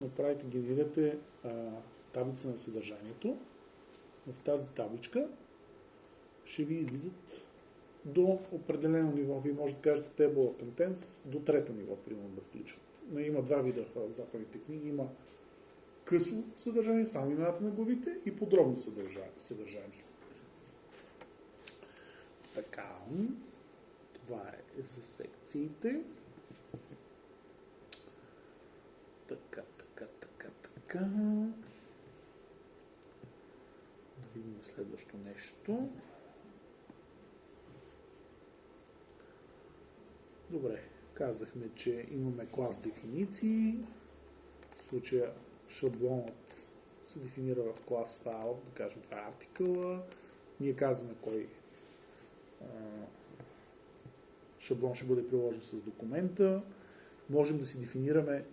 направите, генерирате таблица на съдържанието. В тази табличка ще ви излизат до определено ниво. Вие може да кажете Table of Contents до трето ниво, примерно да включват. Но има два вида в западните книги. Има късо съдържание, само имената на главите и подробно съдържание. Така, това е за секциите. Така. Да видим следващо нещо. Добре, казахме, че имаме клас дефиниции. В случая шаблонът се дефинира в клас файл, да кажем това е артикъла. Ние казваме кой шаблон ще бъде приложен с документа. Можем да си дефинираме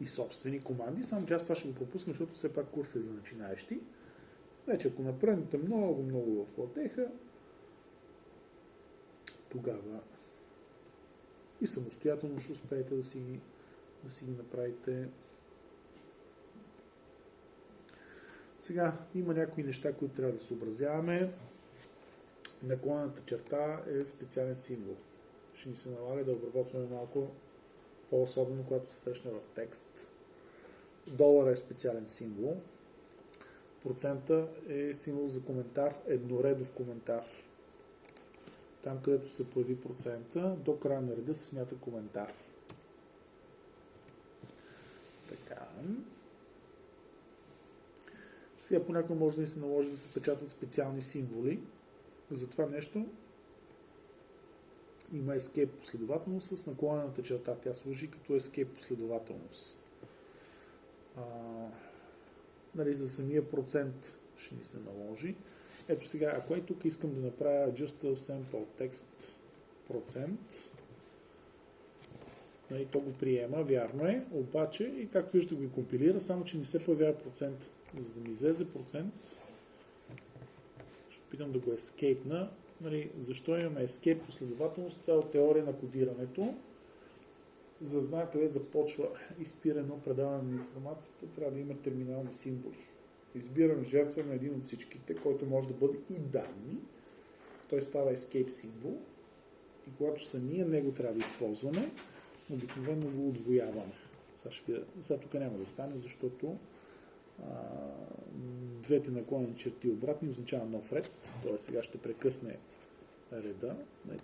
и собствени команди, само че аз това ще го пропускам, защото все пак курс е за начинаещи. Вече ако напреднете много в латеха, тогава и самостоятелно ще успеете да си ги направите. Сега има някои неща, които трябва да съобразяваме. Наклонената черта е специален символ. Ще ни се налага да обработваме малко по-особено, когато се срещне в текст. Долар е специален символ. Процента е символ за коментар, едноредов коментар. Там, където се появи процента, до края на реда се смята коментар. Така. Сега понякога може да се наложи да се печатат специални символи. За това нещо има escape последователност с наклонената черта. Тя служи като escape последователност. За самия процент ще ни се наложи. Ето сега, ако тук искам да направя just a sample text процент, то го приема, вярно е, обаче и както виждате го и компилира, само че не се появява процент. За да ми излезе процент, ще опитам да го escape-на. Защо имаме escape последователност? Това е от теория на кодирането. За да знае къде започва изпиране, предаване на информацията, трябва да има терминални символи. Избирам жертва на един от всичките, който може да бъде и данни. Той става escape символ. И когато самия него трябва да използваме, обикновено го удвояваме. Сега тук няма да стане, защото двете наклонени черти обратни означава нов ред. Т.е. сега ще прекъсне реда.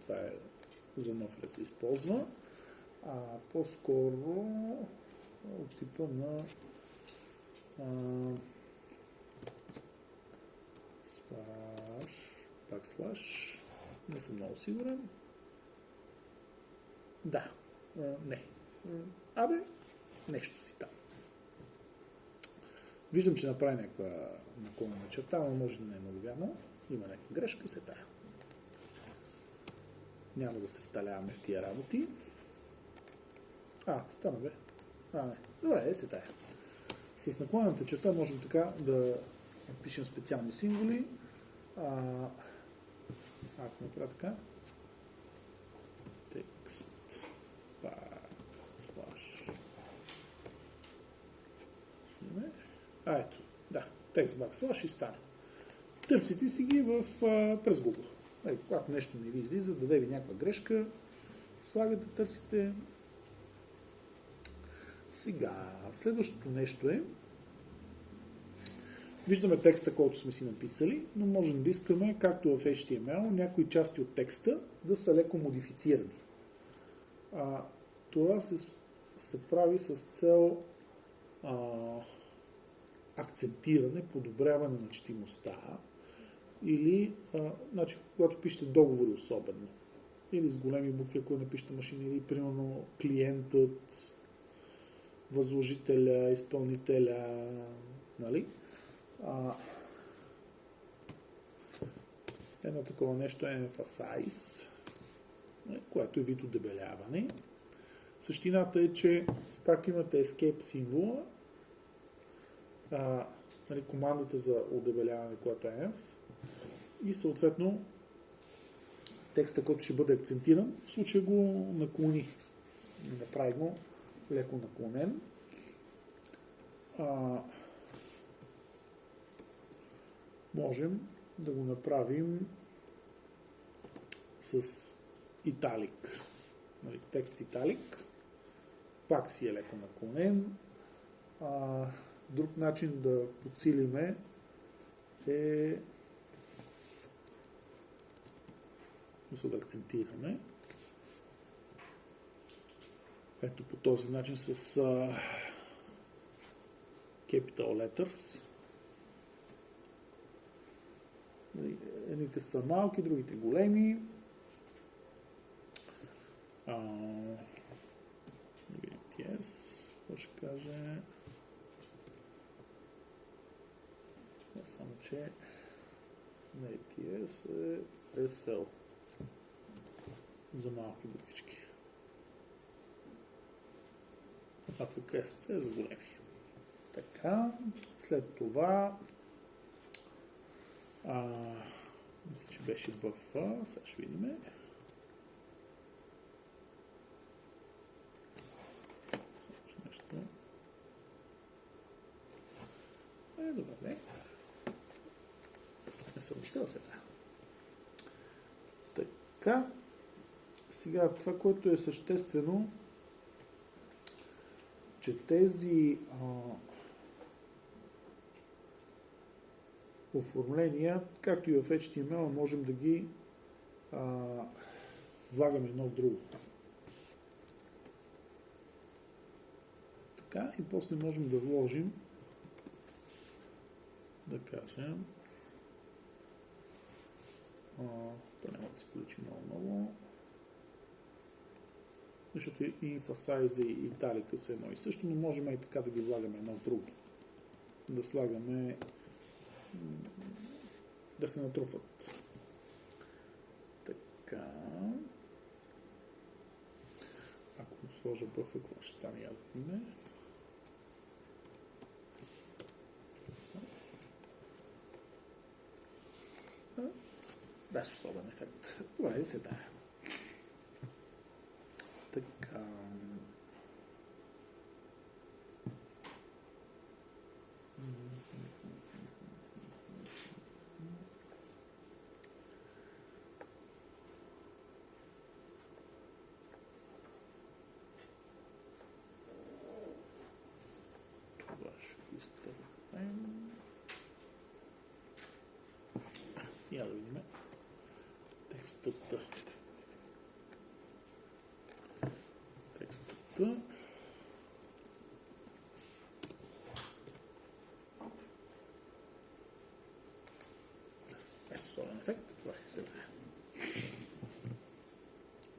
Това е за нов ред се използва. По-скоро от типа на backslash. Не съм много сигурен. Да. Не. Нещо си там. Виждам, че направи някаква наклонена черта, но може да не е много вярно. Има някаква грешка, се тая. Няма да се вталяваме в тия работи. Стана бе. Не. Добре, се тая. С наклонената черта можем така да пишем специални символи. Ако направя така. Текст. Backslash. Ето. Да. Текст backslash и стане. Търсите си ги през Google. Когато нещо не ви излиза, даде ви някаква грешка, слагате, търсите. Сега, следващото нещо е, виждаме текста, който сме си написали, но можем да искаме, както в HTML, някои части от текста да са леко модифицирани. Това се прави с цел акцентиране, подобряване на четимостта или, когато пишете договори особено, или с големи букви, ако напишете машини, или примерно клиентът, възложителя, изпълнителя, едно такова нещо е emphasize, което е вид удебеляване. Същината е, че пак имате escape символа, командата за удебеляване, която е env, и съответно текста, който ще бъде акцентиран, в случая го наклони. Направи го леко наклонен. можем да го направим с италик. Текст италик. Пак си е леко наклонен. Друг начин да подсилиме е да акцентираме. Ето по този начин с capital letters. Едните са малки, другите големи. ATS, какво ще каже? Само, че на ATS е SL за малки буквички. А тук SC е за големи. Така, след това мисля, че беше BF, сега ще видим. Добре. Не съм цел сега. Така. Сега това, което е съществено, че тези оформления, както и в HTML, можем да ги влагаме едно в друго. Така, и после можем да вложим, да кажем, то няма да се получи много, защото и emphasize и италика са едно и също, но можем и така да ги влагаме едно в друго. Да слагаме, да се натрупват. Така. Ако му сложа бъфа, какво ще стане? Я да видим. Без особен ефект. Добре, сега. Така. Това ще изтърпим. Я да видим текстата. Без особен ефект. Това е сега.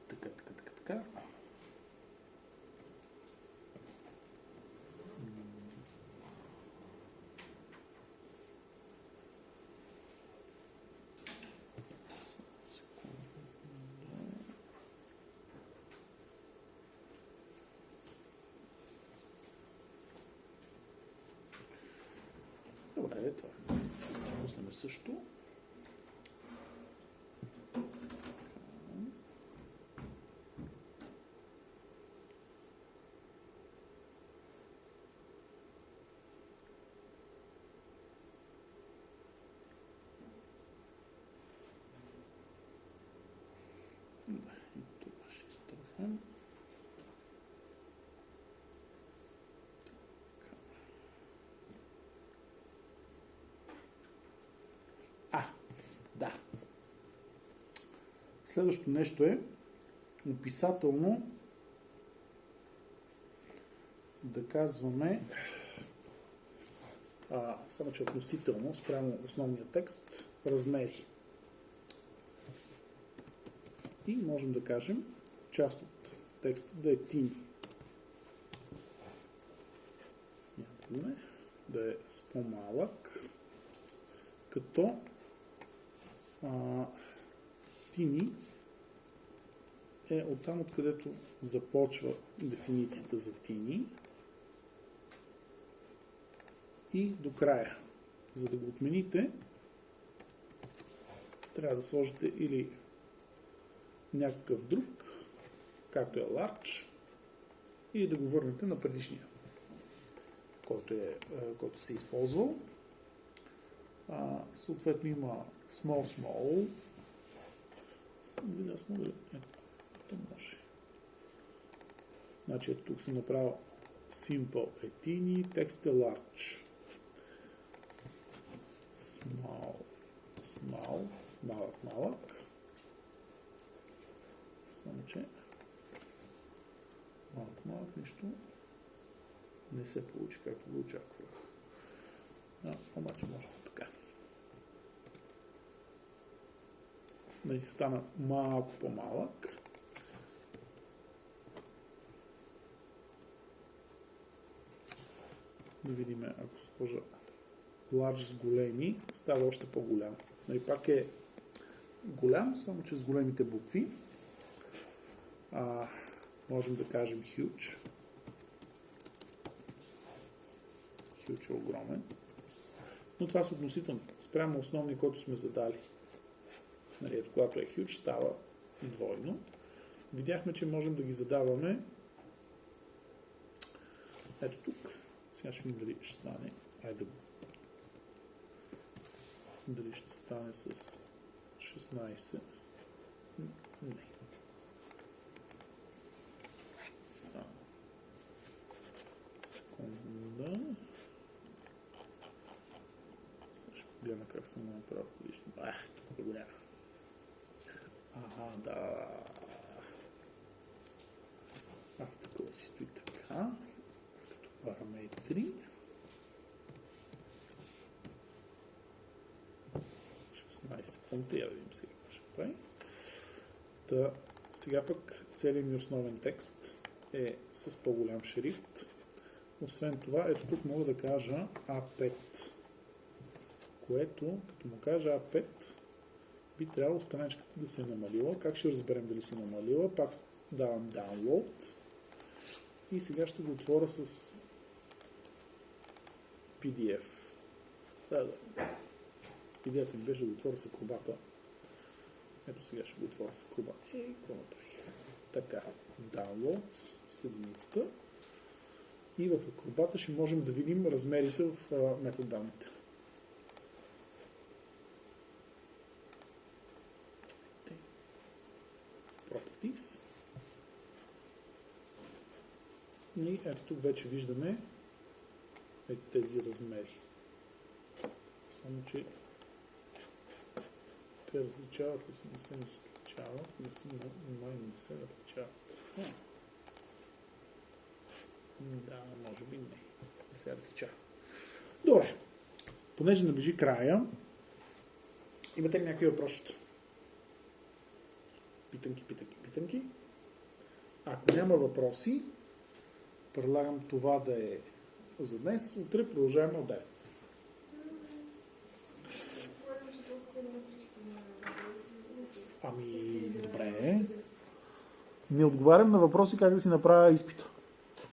Така. Добре, това. Пуснем също. И това ще изтървам. Да. Следващото нещо е описателно да казваме само че относително спрямо основния текст размери. И можем да кажем част от текста да е тини. Да е с по-малък, като тини е оттам, откъдето започва дефиницията за тини и до края. За да го отмените, трябва да сложите или някакъв друг, както е large, и да го върнете на предишния. който се използва. Съответно има small. Видя с модели. Ето може. Значи тук съм направил simple е teeny, текст е large. Small, малък. Само че малък нищо не се получи както го очаквах. Обаче може така. Стана малко по-малък. Да видим, ако сложа large с големи, става още по-голям. Пак е голям, само че с големите букви. Можем да кажем huge. Huge е огромен. Но това са относително. Спрямо основния, който сме задали. Ето, когато е huge, става двойно. Видяхме, че можем да ги задаваме. Ето тук. Сега ще видим дали ще стане. Дали ще стане с 16. Не. Стана. Секунда. Ще погледна как съм го направил лично. Тук е голяма. Да. Такова си стои така. Като параметри. 16 пункта. Я да видим сега какво ще прави. Сега пък целият ми основен текст е с по-голям шрифт. Освен това, ето тук мога да кажа A5. Което, като му кажа A5, би трябвало страничката да се е намалила. Как ще разберем дали се е намалила? Пак давам download. И сега ще го отворя с PDF. Идеята ми беше да го отворя с Acrobat. Ето сега ще го отворя с Acrobat. Какво направих? Така, download с единицата. И в Acrobat ще можем да видим размерите в метод данните. Properties. И ето тук вече виждаме тези размери. Само че те различават ли се? Не се различават. Май не се различават. Да, може би не се различава. Добре. Понеже наближи края, имате ли някакви въпроси? Питанки. Ако няма въпроси, предлагам това да е за днес. Утре продължаваме от 9. Добре. Не отговарям на въпроси как да си направя изпита.